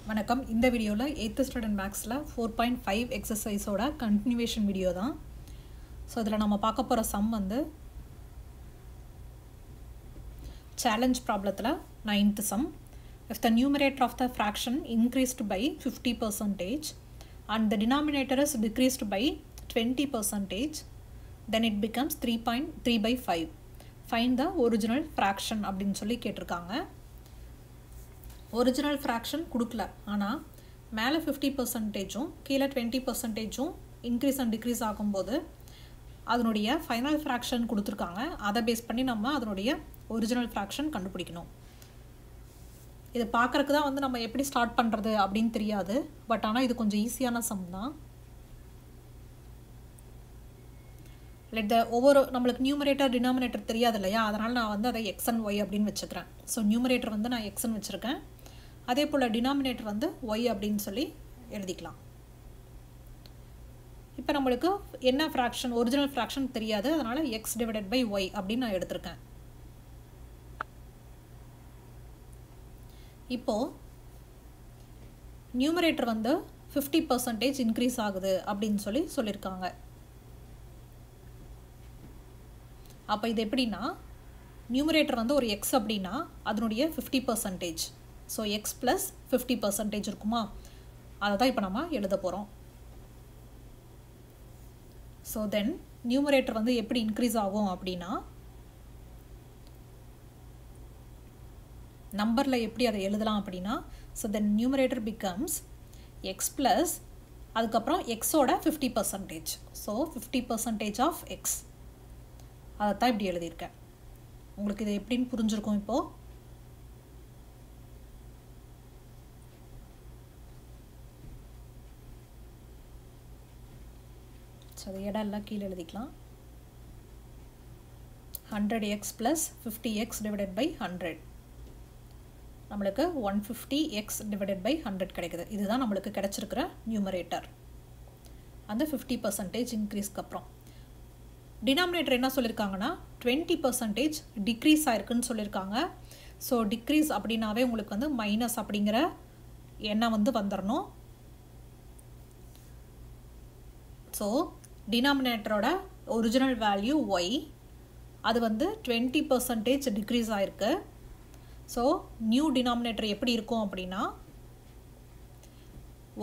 வணக்கம். இந்த வீடியோவில் 8th ஸ்டாண்டர்ட் மேக்ஸில் 4.5 எக்ஸசைஸோட கண்டினியூவேஷன் வீடியோ தான். ஸோ இதில் நம்ம பார்க்க போகிற சம் வந்து சேலஞ்ச் ப்ராப்ளத்தில் 9th sum. If the numerator of the fraction increased by 50% and the denominator is decreased by 20%, then it becomes 3.3/5. Find the original fraction அப்படின்னு சொல்லி கேட்டிருக்காங்க. ஒரிஜினல் ஃப்ராக்ஷன் கொடுக்கல, ஆனால் மேலே 50%ம் கீழே 20%ம் இன்க்ரீஸ் அண்ட் டிக்ரீஸ் ஆகும்போது அதனுடைய ஃபைனல் ஃப்ராக்ஷன் கொடுத்துருக்காங்க. அதை பேஸ் பண்ணி நம்ம அதனுடைய ஒரிஜினல் ஃப்ராக்ஷன் கண்டுபிடிக்கணும். இது பார்க்குறக்கு தான் வந்து நம்ம எப்படி ஸ்டார்ட் பண்ணுறது அப்படின்னு தெரியாது, பட் ஆனால் இது கொஞ்சம் ஈஸியான சம் தான். ஒவ்வொரு நம்மளுக்கு நியூமரேட்டர் டினாமினேட்டர் தெரியாது இல்லையா, அதனால் நான் வந்து அதை எக்ஸ் அண்ட் ஒய் அப்படின்னு வச்சுக்கிறேன். ஸோ நியூமரேட்டர் வந்து நான் எக்ஸ்ன்னு வச்சுருக்கேன், அதே போல் டினாமினேட்டர் வந்து ஒய் அப்படின்னு சொல்லி எழுதிக்கலாம். இப்போ நம்மளுக்கு என்ன ஃப்ராக்ஷன், ஒரிஜினல் ஃப்ராக்ஷன் தெரியாது, அதனால் எக்ஸ் டிவைடட் பை ஒய் அப்படின்னு நான் எடுத்திருக்கேன். இப்போது நியூமரேட்டர் வந்து 50% இன்க்ரீஸ் ஆகுது அப்படின்னு சொல்லியிருக்காங்க. அப்போ இது எப்படின்னா, நியூமரேட்டர் வந்து ஒரு எக்ஸ் அப்படின்னா அதனுடைய 50%, ஸோ எக்ஸ் ப்ளஸ் 50% இருக்குமா, அதை தான் இப்போ நம்ம எழுத போகிறோம். ஸோ தென் நியூமரேட்டர் வந்து எப்படி இன்க்ரீஸ் ஆகும் அப்படின்னா, நம்பரில் எப்படி அதை எழுதலாம் அப்படின்னா, so then numerator becomes X plus அதுக்கப்புறம் எக்ஸோட 50%, ஸோ 50% ஆஃப் எக்ஸ், அதை தான் இப்படி எழுதியிருக்கேன். உங்களுக்கு இது எப்படின்னு புரிஞ்சிருக்கும். இப்போது ஸோ அது இடம் எல்லாம் கீழே எழுதிக்கலாம். 100x plus 50x divided by 100, நம்மளுக்கு 150x டிவைடட் பை 100 கிடைக்குது. இதுதான் நம்மளுக்கு கிடைச்சிருக்கிற நியூமரேட்டர் அந்த 50% இன்க்ரீஸ்க்கு அப்புறம். டினாமினேட்டர் என்ன சொல்லியிருக்காங்கன்னா 20% டிக்ரீஸ் ஆயிருக்குன்னு சொல்லியிருக்காங்க. ஸோ டிக்ரீஸ் அப்படின்னாவே உங்களுக்கு வந்து மைனஸ் அப்படிங்கிற எண்ணம் வந்து வந்துடணும். ஸோ டினாமினேட்டரோட ஒரிஜினல் வேல்யூ ஒய், அது வந்து 20% டிக்ரீஸ் ஆயிருக்கு. ஸோ நியூ டினாமினேட்டர் எப்படி இருக்கும் அப்படின்னா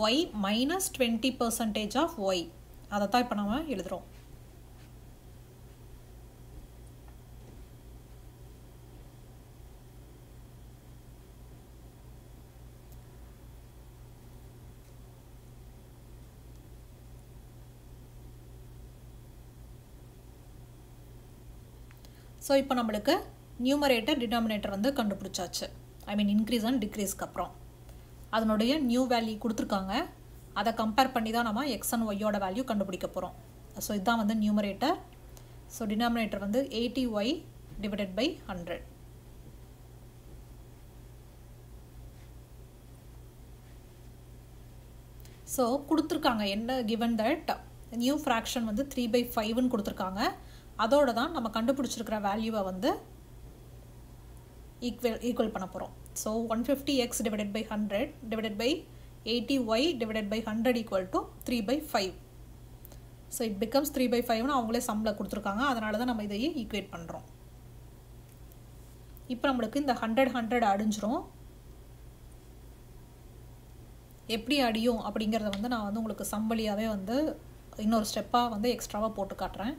ஒய் மைனஸ் 20% ஆஃப் ஒய், அதை தான் இப்போ நம்ம எழுதுகிறோம். ஸோ இப்போ நம்மளுக்கு நியூமரேட்டர் டினாமினேட்டர் வந்து கண்டுபிடிச்சாச்சு. ஐ மீன் இன்க்ரீஸ் அண்ட் டிக்ரீஸ்க்கு அப்புறம் அதனுடைய நியூ வேல்யூ கொடுத்துருக்காங்க. அதை கம்பேர் பண்ணி தான் நம்ம எக்ஸ் அண்ட் ஒய்யோட வேல்யூ கண்டுபிடிக்க போகிறோம். ஸோ இதுதான் வந்து நியூமரேட்டர். ஸோ டினாமினேட்டர் வந்து 80y டிவைடட் பை 100. ஸோ கொடுத்துருக்காங்க என்ன, கிவன் தட் நியூ ஃப்ராக்ஷன் வந்து 3/5ன்னு கொடுத்துருக்காங்க. அதோடு தான் நம்ம கண்டுபிடிச்சிருக்கிற வேல்யூவை வந்து ஈக்குவல் பண்ண போகிறோம். So 150x divided by 100 divided by 80y divided by 100 equal to 3/5. So it becomes 3/5ன்னு அவங்களே சம்மில் கொடுத்துருக்காங்க. அதனால தான் நம்ம இதையே ஈக்குவேட் பண்ணுறோம். இப்போ நம்மளுக்கு இந்த 100 அடிஞ்சிரும். எப்படி அடியும் அப்படிங்கிறத வந்து நான் வந்து உங்களுக்கு சம் வழியாகவே வந்து இன்னொரு ஸ்டெப்பாக வந்து எக்ஸ்ட்ராவாக போட்டு காட்டுறேன்.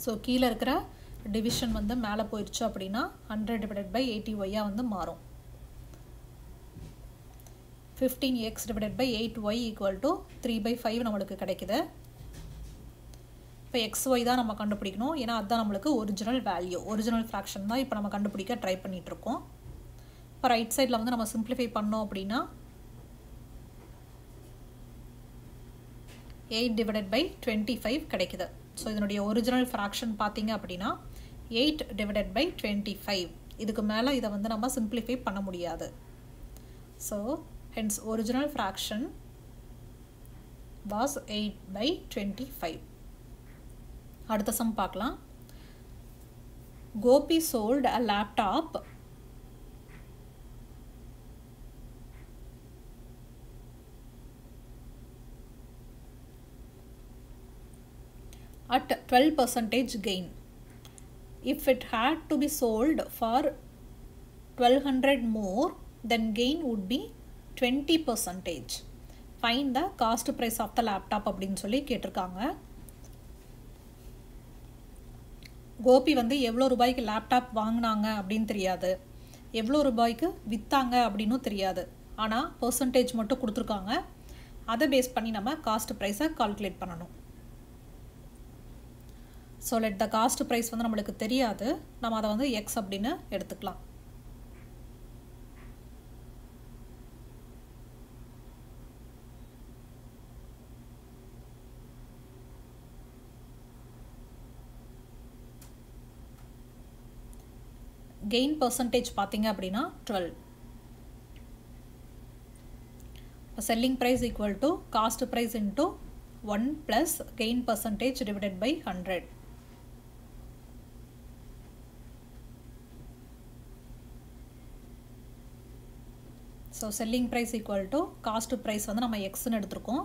ஸோ கீழே இருக்கிற டிவிஷன் வந்து மேலே போயிடுச்சு அப்படின்னா 100 டிவைடட் பை 80y வந்து மாறும். 15x divided by 8y equal to 3/5 நம்மளுக்கு கிடைக்குது. இப்போ xy தான் நம்ம கண்டுபிடிக்கணும், ஏன்னா அதுதான் நம்மளுக்கு ஒரிஜினல் வேல்யூ, ஒரிஜினல் ஃப்ராக்ஷன் தான் இப்போ நம்ம கண்டுபிடிக்க ட்ரை பண்ணிகிட்ருக்கோம். இப்போ ரைட் சைடில் வந்து நம்ம சிம்பிளிஃபை பண்ணோம் அப்படின்னா 8 டிவைடட் பை 25 கிடைக்குது. ஸோ இதனுடைய ஒரிஜினல் ஃப்ராக்ஷன் பார்த்தீங்க அப்படின்னா 8 டிவைடட் பை 25. இதுக்கு மேலே இதை வந்து நம்ம சிம்பிளிஃபை பண்ண முடியாது. So hence original fraction was 8/25. அடுத்த சம் பார்க்கலாம். Gopi sold a laptop at 12% gain. If it had to be sold for 1200 more, then gain would be 20%. Find the cost price of the laptop அப்படின்னு சொல்லி கேட்டிருக்காங்க. கோபி வந்து எவ்வளோ ரூபாய்க்கு laptop வாங்கினாங்க அப்படின்னு தெரியாது, எவ்வளோ ரூபாய்க்கு விற்றாங்க அப்படின்னும் தெரியாது. ஆனால் பர்சன்டேஜ் மட்டும் கொடுத்துருக்காங்க. அதை பேஸ் பண்ணி நம்ம காஸ்ட் ப்ரைஸை கால்குலேட் பண்ணணும். So let the cost price வந்து நம்மளுக்கு தெரியாது, நம்ம அதை வந்து எக்ஸ் அப்படின்னு எடுத்துக்கலாம். கெயின் பர்சன்டேஜ் பார்த்தீங்க அப்படின்னா 12. இப்போ selling price equal to cost price into 1 plus gain percentage divided by 100. So selling price equal to cost price வந்து நம்ம எக்ஸ்ன்னு எடுத்திருக்கோம்.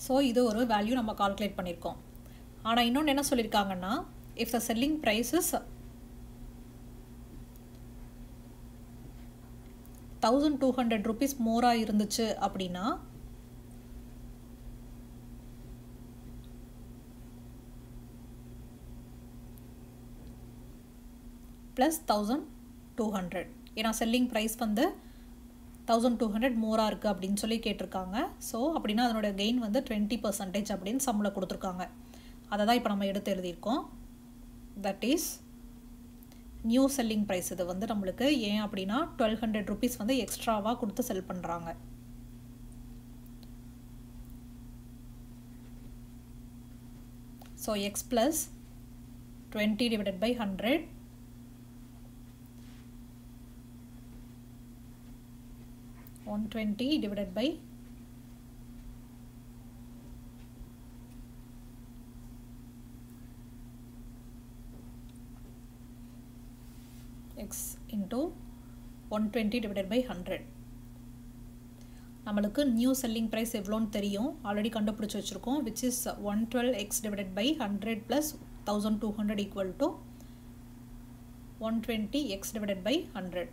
ஸோ இது ஒரு வேல்யூ நம்ம கால்குலேட் பண்ணியிருக்கோம். ஆனால் இன்னொன்று என்ன சொல்லியிருக்காங்கன்னா, if the selling price is 1200 rupees மோரா இருந்துச்சு அப்படின்னா ப்ளஸ் 1200, ஏன்னா செல்லிங் ப்ரைஸ் வந்து 1200 மோராக இருக்குது அப்படின்னு சொல்லி கேட்டிருக்காங்க. ஸோ அப்படின்னா அதனோட கெயின் வந்து 20% அப்படின்னு சம்மில் கொடுத்துருக்காங்க. அதை தான் இப்போ நம்ம எடுத்து எழுதியிருக்கோம். That is new selling price. இது வந்து நம்மளுக்கு ஏன் அப்படின்னா 1200 rupees வந்து எக்ஸ்ட்ராவாக கொடுத்து செல் பண்ணுறாங்க. So x plus 20 divided by 100 120 divided by x into 120 divided by 100. நம்மளுக்கு நியூ செல்லிங் ப்ரைஸ் எவ்வளோன்னு தெரியும், ஆல்ரெடி கண்டுபிடிச்சி வச்சுருக்கோம். which is 112x divided by 100 plus 1200 equal to 120x divided by 100.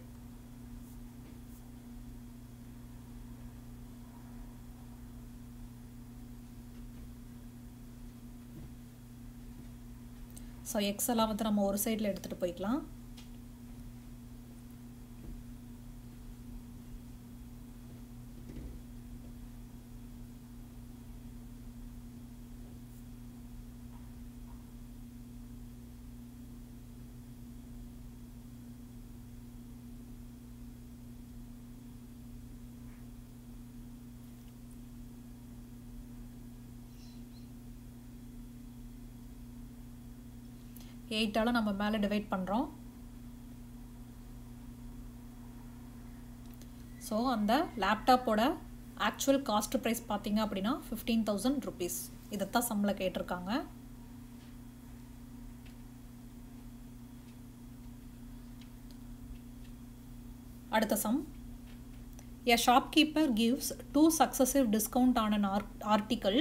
So X எல்லாம் வந்து நம்ம ஒரு சைடில் எடுத்துகிட்டு போய்க்கலாம். எயிட்டால் நம்ம மேலே டிவைட் பண்ணுறோம். ஸோ அந்த லேப்டாப்போட ஆக்சுவல் காஸ்ட் ப்ரைஸ் பார்த்தீங்க அப்படின்னா 15,000 rupees. இதைத்தான் சம்மில் கேட்டிருக்காங்க. அடுத்த some. A shopkeeper gives 2 successive discount on an article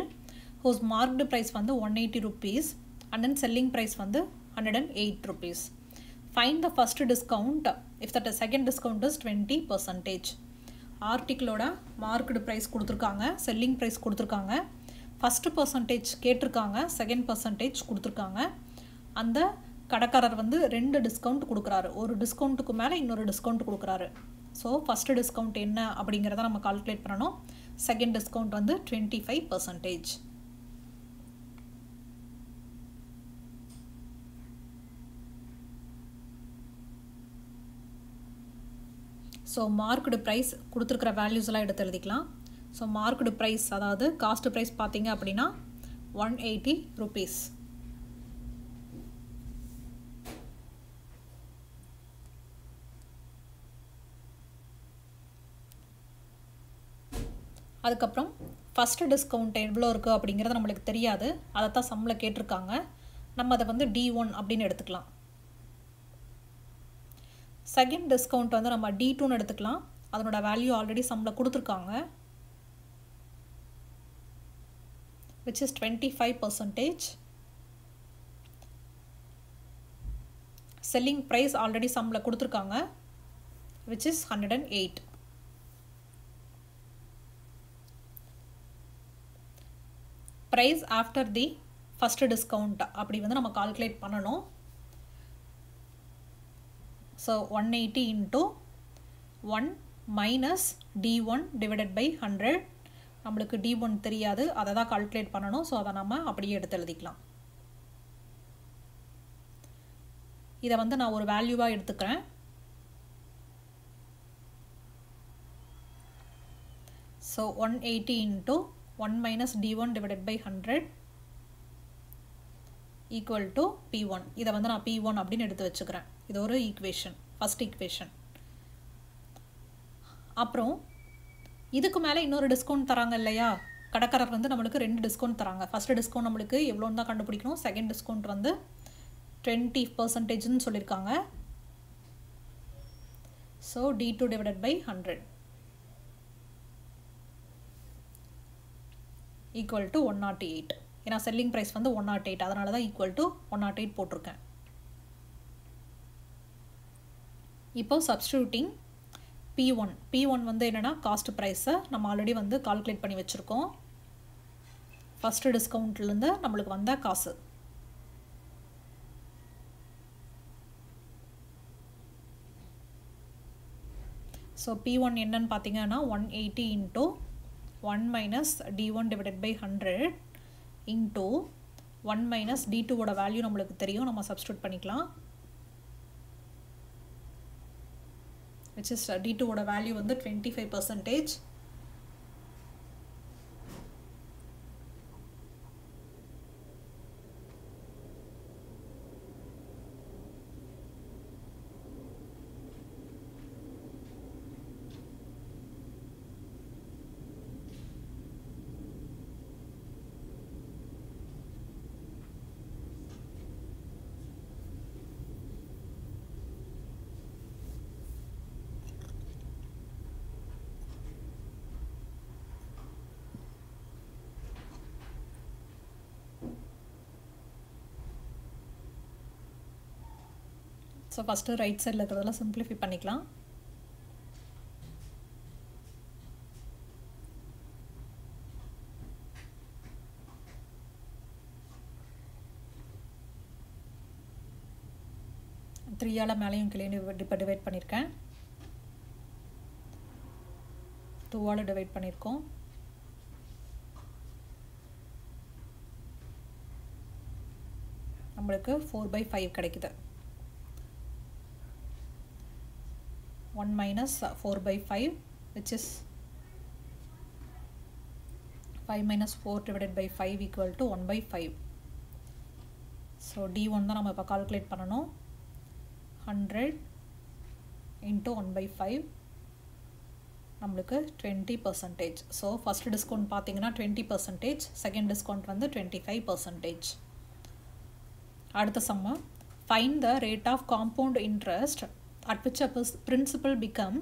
whose marked price வந்து 180 rupees and then selling price வந்து 108 rupees. Find the first discount if the second discount is 20%. ஆர்டிக்கிளோட marked price கொடுத்துருக்காங்க, செல்லிங் ப்ரைஸ் கொடுத்துருக்காங்க, first percentage கேட்டிருக்காங்க, second percentage கொடுத்துருக்காங்க. அந்த கடைக்காரர் வந்து 2 டிஸ்கவுண்ட் கொடுக்குறாரு, ஒரு டிஸ்கவுண்ட்டுக்கு மேலே இன்னொரு டிஸ்கவுண்ட் கொடுக்குறாரு. ஸோ ஃபஸ்ட்டு டிஸ்கவுண்ட் என்ன அப்படிங்கிறத நம்ம கால்குலேட் பண்ணணும். செகண்ட் டிஸ்கவுண்ட் வந்து 25%. ஸோ மார்க்டு ப்ரைஸ் கொடுத்துருக்கிற வேல்யூஸ் எல்லாம் எடுத்து எழுதிக்கலாம். ஸோ மார்க்டு ப்ரைஸ் அதாவது காஸ்ட் ப்ரைஸ் பார்த்தீங்க அப்படின்னா 180 rupees. அதுக்கப்புறம் ஃபஸ்ட்டு டிஸ்கவுண்ட் எவ்வளோ இருக்குது அப்படிங்கிறது நம்மளுக்கு தெரியாது, அதை தான் சம்மில் கேட்டிருக்காங்க. நம்ம அதை வந்து D1 அப்படின்னு எடுத்துக்கலாம். செகண்ட் டிஸ்கவுண்ட் வந்து நம்ம D2ன்னு எடுத்துக்கலாம். அதனோட வேல்யூ ஆல்ரெடி சம்மில் கொடுத்துருக்காங்க, which is 25%. selling price already சம்மில் கொடுத்துருக்காங்க, which is 108. price after the first discount அப்படி வந்து நம்ம கால்குலேட் பண்ணணும். so 180 into 1 minus D1 divided by 100. நம்மளுக்கு D1 தெரியாது, அதை தான் கால்குலேட் பண்ணணும். ஸோ அதை நம்ம அப்படியே எடுத்து எழுதிக்கலாம். இதை வந்து நான் ஒரு வேல்யூவாக எடுத்துக்கிறேன். So 180 into 1 minus D1 divided by 100 equal to P1. இதை வந்து நான் P1 அப்படின்னு எடுத்து வச்சுக்கிறேன். இது ஒரு ஈக்குவேஷன், ஃபர்ஸ்ட் ஈக்குவேஷன். அப்புறம் இதுக்கு மேலே இன்னொரு டிஸ்கவுண்ட் தராங்க இல்லையா, கடைக்காரர் வந்து நம்மளுக்கு 2 டிஸ்கவுண்ட் தராங்க. ஃபஸ்ட்டு டிஸ்கவுண்ட் நம்மளுக்கு எவ்வளோன்னு தான் கண்டுபிடிக்கணும். செகண்ட் டிஸ்கவுண்ட் வந்து 20%ன்னு சொல்லியிருக்காங்க. So D2 divided by 100 equal to 108. ஏன்னா செல்லிங் ப்ரைஸ் வந்து 108, அதனால தான் ஈக்குவல் டு 108 போட்டிருக்கேன். இப்போ சப்ஸ்டியூட்டிங் P1 வந்து என்னென்னா காஸ்ட் ப்ரைஸை நம்ம ஆல்ரெடி வந்து கால்குலேட் பண்ணி வச்சுருக்கோம். ஃபஸ்ட்டு டிஸ்கவுண்ட்லேருந்து நம்மளுக்கு வந்த காசு. ஸோ P1 என்னன்னு பார்த்தீங்கன்னா 180 into 1 minus D1 divided by 100 into 1 minus D2 ஓட வேல்யூ நம்மளுக்கு தெரியும், நம்ம சப்ஸ்டியூட் பண்ணிக்கலாம். which is D2 ஓட வேல்யூ வந்து 25%. ஸோ ஃபஸ்ட்டு ரைட் சைடில் இருக்கிறதெல்லாம் சிம்பிளிஃபை பண்ணிக்கலாம். த்ரீயால் மேலேயும் கீழேயும் இப்போ டிவைட் பண்ணியிருக்கேன். 2ஆல் டிவைட் பண்ணியிருக்கோம். நம்மளுக்கு 4/5 கிடைக்குது. 1 minus 4/5 which is 5 minus 4 divided by 5 equal to 1/5. so D1 தான் நம்ம இப்போ கால்குலேட் பண்ணணும். 100 into 1/5 நம்மளுக்கு 20%. ஸோ ஃபஸ்ட் டிஸ்கவுண்ட் பார்த்தீங்கன்னா 20%, செகண்ட் டிஸ்கவுண்ட் வந்து 25%. அடுத்த sum, find the rate of compound interest at which a principal become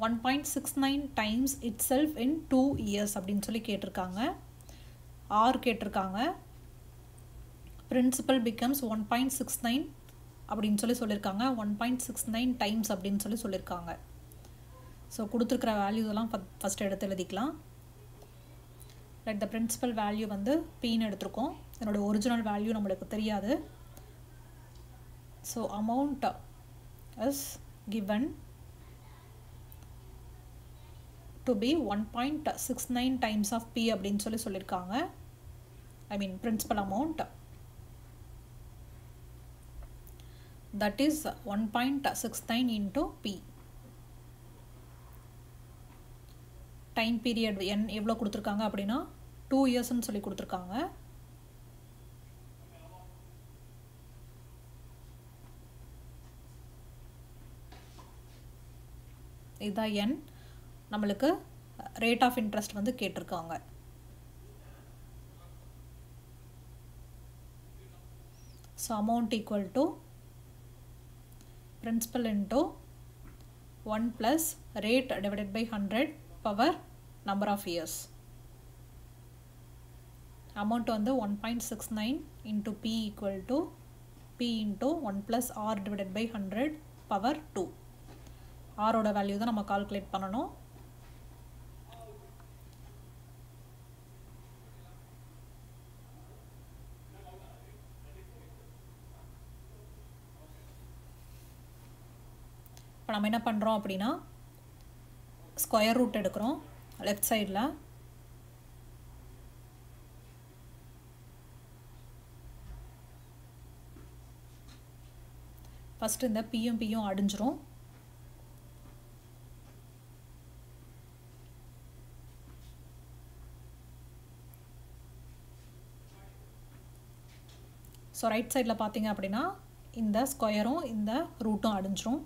1.69 times itself in 2 years அப்படின்னு சொல்லி கேட்டிருக்காங்க. R கேட்டிருக்காங்க. principal becomes 1.69 அப்படின்னு சொல்லியிருக்காங்க. 1.69 times அப்படின்னு சொல்லியிருக்காங்க. ஸோ கொடுத்துருக்கிற வேல்யூ எல்லாம் ஃபஸ்ட் எடுத்து எழுதிக்கலாம். let the principal வேல்யூ வந்து Pன்னு எடுத்திருக்கோம். என்னோட ஒரிஜினல் வேல்யூ நம்மளுக்கு தெரியாது. So amount is given to be 1.69 times of P அப்படின்னு சொல்லியிருக்காங்க. I mean principal amount, that is 1.69 into P. Time period எவ்வளோ கொடுத்துருக்காங்க அப்படின்னா 2 இயர்ஸ்ன்னு சொல்லி கொடுத்துருக்காங்க. இதுதான் என். நம்மளுக்கு ரேட் ஆஃப் இன்ட்ரெஸ்ட் வந்து கேட்டிருக்காங்க. So amount equal to principal into 1 plus rate divided by 100 power number of years. Amount வந்து 1.69 into P equal to P into 1 plus R divided by 100 power 2. ஆரோட வேல்யூ தான் நம்ம கால்குலேட் பண்ணணும். இப்போ நம்ம என்ன பண்ணுறோம் அப்படின்னா ஸ்கொயர் ரூட் எடுக்கிறோம் லெஃப்ட் சைடில். ஃபஸ்ட்டு இந்த பியும் அடிஞ்சிரும். ஸோ ரைட் சைடில் பார்த்தீங்க அப்படின்னா இந்த ஸ்கொயரும் இந்த ரூட்டும் அடிஞ்சிரும்.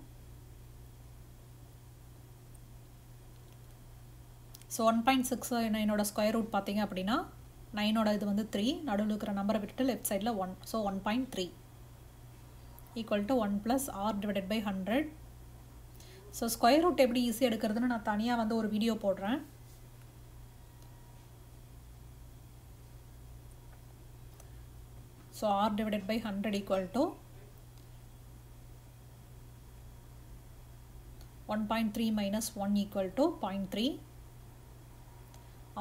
ஸோ 1.69 ஸ்கொயர் ரூட் பார்த்தீங்க அப்படின்னா 9 இது வந்து 3, நடுவில் இருக்கிற நம்பரை விட்டுட்டு லெஃப்ட் சைடில் 1. So 1.3 equal to 1 plus R divided by 100. So square root எப்படி ஈஸியாக எடுக்கிறதுன்னு நான் தனியாக வந்து ஒரு வீடியோ போடுறேன். So R divided by 100 equal to 1.3 minus 1 equal to 0.3.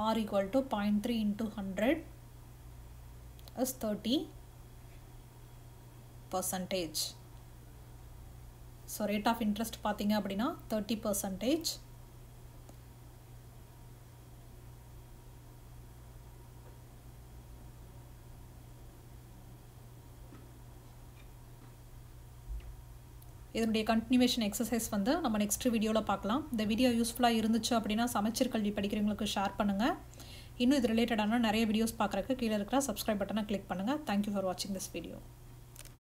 R equal to 0.3 into 100 is 30%. So rate of interest பார்த்தீங்க அப்படின்னா 30%. இதனுடைய கண்டினியூவேஷன் எக்ஸசைஸ் வந்து நம்ம நெக்ஸ்ட் வீடியோவில் பார்க்கலாம். இந்த வீடியோ யூஸ்ஃபுல்லாக இருந்துச்சு அப்படின்னா சமச்சீர் கல்வி படிக்கிறவங்களுக்கு ஷேர் பண்ணுங்கள். இன்னும் இது ரிலேட்டடான நிறைய வீடியோஸ் பார்க்குறதுக்கு கீழே இருக்கிற சப்ஸ்கிரைப் பட்டனை கிளிக் பண்ணுங்கள். தேங்க்யூ ஃபார் வாட்சிங் திஸ் வீடியோ.